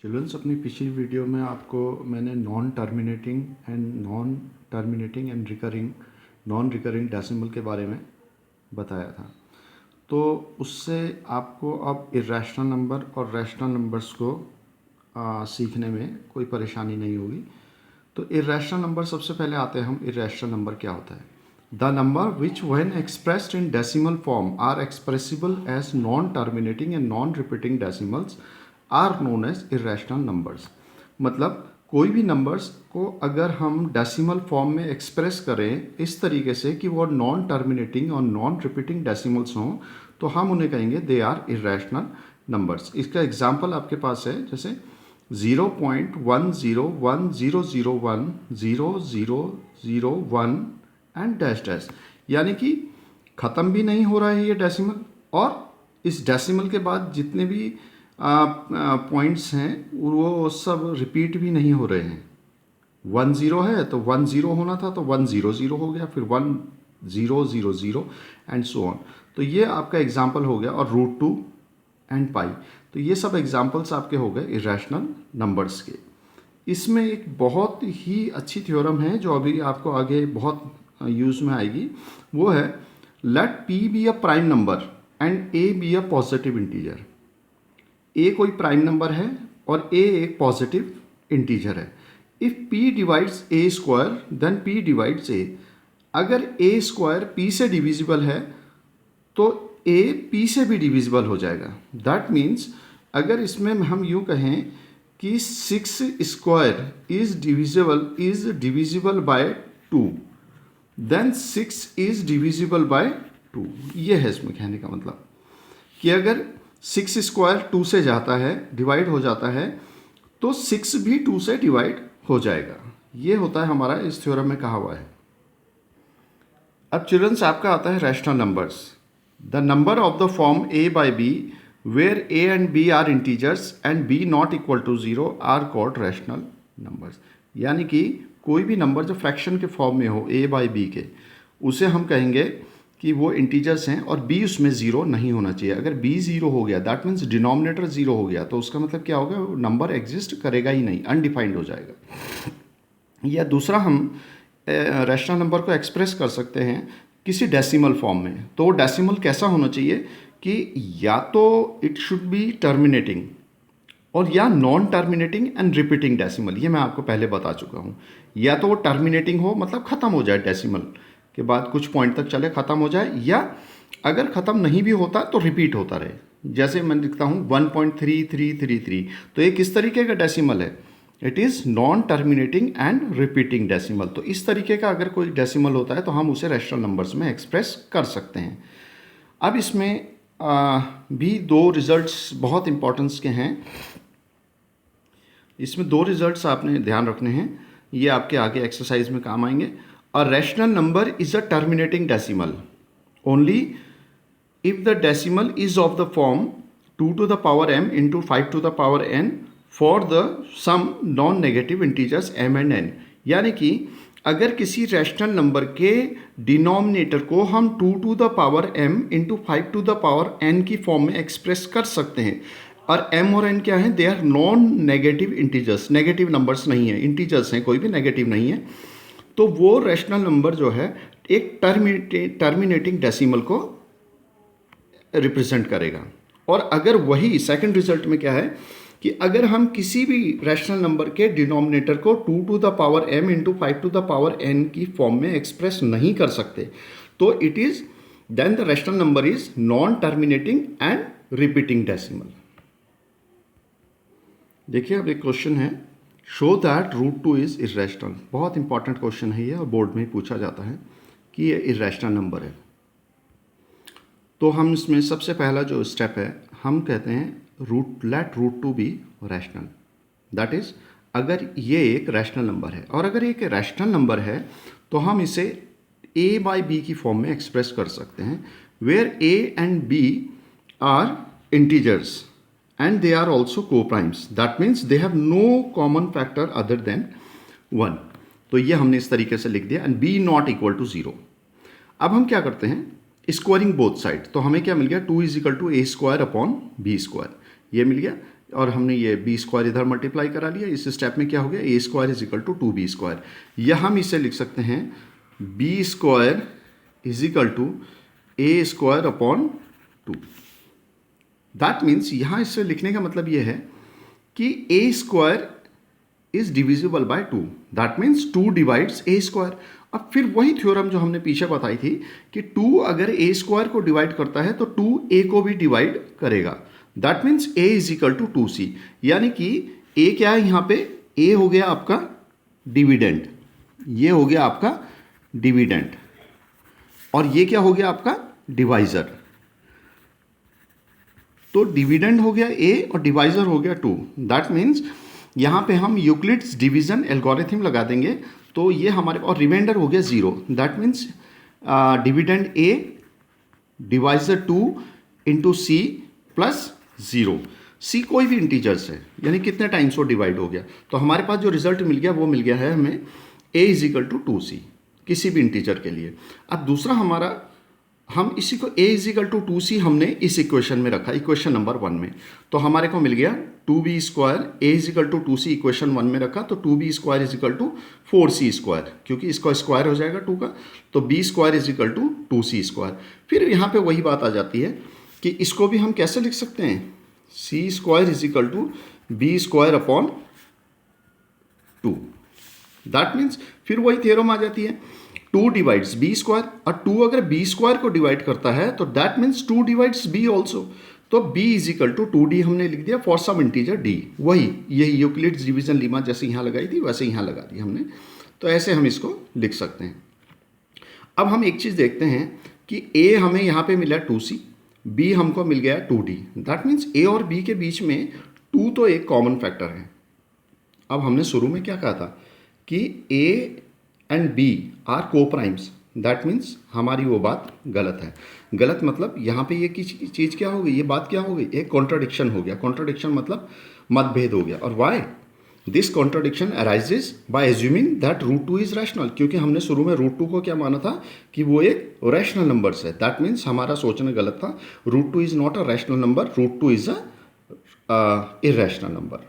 Children's, अपनी पिछली video में आपको मैंने non terminating and non recurring decimal के बारे में बताया था। तो उससे आपको अब इरेशनल नंबर और रैशनल नंबर्स को सीखने में कोई परेशानी नहीं होगी। तो इरेशनल नंबर सबसे पहले आते हैं हम। इरेशनल नंबर क्या होता है? The number which when expressed in decimal form are expressible as non terminating and non repeating decimals are known as irrational numbers. मतलब कोई भी नंबर्स को अगर हम डेसिमल फॉर्म में एक्सप्रेस करें इस तरीके से कि वो नॉन टर्मिनेटिंग और नॉन रिपीटिंग डेसिमल्स हों, तो हम उन्हें कहेंगे दे आर इरेशनल नंबर्स। इसका एग्जाम्पल आपके पास है, जैसे 0.1010010001 एंड डैश डैश, यानी कि ख़त्म भी नहीं हो रहा है ये डेसिमल, और इस डेसिमल के बाद जितने भी पॉइंट्स हैं वो सब रिपीट भी नहीं हो रहे हैं। 10 है तो 10 होना था तो 100 हो गया, फिर 1000 एंड सो ऑन। तो ये आपका एग्जाम्पल हो गया। और √2 एंड पाई, तो ये सब एग्जाम्पल्स आपके हो गए इरेशनल नंबर्स के। इसमें एक बहुत ही अच्छी थ्योरम है जो अभी आपको आगे बहुत यूज़ में आएगी। वो है let p be a prime number and a be a positive integer. A कोई प्राइम नंबर है और ए एक पॉजिटिव इंटीजर है। If p divides a square then p divides a. अगर ए स्क्वायर पी से डिविजिबल है तो A P से भी डिविजिबल हो जाएगा। दैट मीन्स अगर इसमें हम यूँ कहें कि 6 square is divisible by 2, then 6 is divisible by 2। ये है इसमें कहने का मतलब कि अगर 6 स्क्वायर 2 से जाता है, डिवाइड हो जाता है, तो 6 भी 2 से डिवाइड हो जाएगा। ये होता है हमारा इस थ्योरम में कहा हुआ है। अब चिल्ड्रंस, आपका आता है rational numbers. The number of the form a by b where a and b are integers and b not equal to 0 are called rational numbers. यानी कि कोई भी नंबर जो फ्रैक्शन के फॉर्म में हो a बाई b के, उसे हम कहेंगे कि वो इंटीजर्स हैं और b उसमें 0 नहीं होना चाहिए। अगर b 0 हो गया, दैट मीन्स डिनोमिनेटर 0 हो गया, तो उसका मतलब क्या होगा? वो नंबर एग्जिस्ट करेगा ही नहीं, अनडिफाइंड हो जाएगा। या दूसरा, हम रैशनल नंबर को एक्सप्रेस कर सकते हैं किसी डेसिमल फॉर्म में। तो वो डेसिमल कैसा होना चाहिए कि या तो इट शुड बी टर्मिनेटिंग और या non terminating and repeating decimal. ये मैं आपको पहले बता चुका हूँ। या तो वो टर्मिनेटिंग हो, मतलब ख़त्म हो जाए, डेसिमल के बाद कुछ पॉइंट तक चले ख़त्म हो जाए, या अगर ख़त्म नहीं भी होता तो रिपीट होता रहे। जैसे मैं लिखता हूँ 1.3333, तो ये किस तरीके का डेसिमल है? It is non terminating and repeating decimal. तो इस तरीके का अगर कोई डेसिमल होता है तो हम उसे रैशनल नंबर्स में एक्सप्रेस कर सकते हैं। अब इसमें भी दो रिजल्ट्स बहुत इंपॉर्टेंस के हैं। इसमें दो रिजल्ट्स आपने ध्यान रखने हैं, ये आपके आगे एक्सरसाइज में काम आएंगे। A rational number is a terminating decimal only if the decimal is of the form 2 to the power m into 5 to the power n for the some non-negative integers m and n। यानी कि अगर किसी rational number के denominator को हम 2 to the power m into 5 to the power n की form में express कर सकते हैं, और m और n क्या हैं? They are non negative integers. Negative numbers नहीं है, इंटीजर्स हैं, कोई भी नेगेटिव नहीं है। तो वो रैशनल नंबर जो है एक टर्मिनेटिंग डेसिमल को रिप्रेजेंट करेगा। और अगर वही सेकंड रिजल्ट में क्या है कि अगर हम किसी भी रैशनल नंबर के डिनोमिनेटर को 2 to the power m into 5 to the power n की फॉर्म में एक्सप्रेस नहीं कर सकते, तो it is then the rational number is non terminating and repeating decimal. देखिए, अब एक क्वेश्चन है, शो दैट √2 इज इरेशनल। बहुत इंपॉर्टेंट क्वेश्चन है ये, और बोर्ड में ही पूछा जाता है कि ये इरेशनल नंबर है। तो हम इसमें सबसे पहला जो स्टेप है, हम कहते हैं let √2 be rational. That is, अगर ये एक रैशनल नंबर है, और अगर एक रैशनल नंबर है तो हम इसे a बाई बी की फॉर्म में एक्सप्रेस कर सकते हैं, where a and b are integers and they are also coprimes. That means they have no common factor other than 1। तो ये हमने इस तरीके से लिख दिया, and b not equal to 0। अब हम क्या करते हैं? Squaring both side. तो हमें क्या मिल गया? 2 is equal to a square upon b square, ये मिल गया। और हमने ये बी स्क्वायर इधर मल्टीप्लाई करा लिया। इस स्टेप में क्या हो गया, a square is equal to 2b square, या हम इसे लिख सकते हैं b square is equal to a square upon 2। That means यहाँ इससे लिखने का मतलब ये है कि a square is divisible by 2, that means 2 divides a square. अब फिर वही थ्योरम जो हमने पीछे बताई थी कि 2 अगर ए स्क्वायर को डिवाइड करता है तो 2 ए को भी डिवाइड करेगा, that means A is equal to 2c। यानी कि ए क्या है यहाँ पे, ए हो गया आपका डिविडेंड, ये हो गया आपका डिविडेंड, और ये क्या हो गया आपका डिवाइजर। तो डिविडेंड हो गया ए और डिवाइजर हो गया 2। दैट मीन्स यहाँ पे हम यूक्लिड्स डिवीजन एल्गोरिथम लगा देंगे तो ये हमारे, और रिमाइंडर हो गया 0। That means dividend A divisor 2 into C plus 0। C कोई भी इंटीजर्स है, यानी कितने टाइम्स वो डिवाइड हो गया। तो हमारे पास जो रिजल्ट मिल गया वो मिल गया है हमें ए इज इक्वल टू 2c किसी भी इंटीजर के लिए। अब दूसरा हमारा, हम इसी को a is equal to 2c हमने इस इक्वेशन में रखा, इक्वेशन नंबर 1 में। तो हमारे को मिल गया 2b square, a is equal to 2c equation 1 में रखा, तो 2b square is equal to 4c square, क्योंकि इसका स्क्वायर हो जाएगा 2 का, तो b square is equal to 2c square. फिर यहाँ पे वही बात आ जाती है कि इसको भी हम कैसे लिख सकते हैं, c square is equal to b square upon 2। That means फिर वही थ्योरम आ जाती है, 2 डिवाइड्स बी स्क्वायर, और 2 अगर बी स्क्वायर को डिवाइड करता है तो that means 2 divides B also. तो b is equal to 2d हमने लिख दिया फॉर सम इंटीजर d, वही यही यूक्लिड्स डिवीजन लीमा जैसे यहाँ लगाई थी वैसे यहाँ लगा दी हमने। तो ऐसे हम इसको लिख सकते हैं। अब हम एक चीज़ देखते हैं कि a हमें यहाँ पे मिला 2c, b हमको मिल गया 2d। दैट मीन्स a और b के बीच में 2 तो एक कॉमन फैक्टर है। अब हमने शुरू में क्या कहा था कि a एंड b आर को प्राइम्स, दैट मीन्स हमारी वो बात गलत है। गलत मतलब यहाँ पे ये चीज़ क्या हो गई, ये बात क्या हो गई, एक कॉन्ट्राडिक्शन हो गया। कॉन्ट्राडिक्शन मतलब मतभेद हो गया। और why this contradiction arises by assuming that √2 is rational, क्योंकि हमने शुरू में √2 को क्या माना था कि वो एक रैशनल नंबर्स है। दैट मीन्स हमारा सोचना गलत था, √2 is not a rational number, √2 is a irrational number.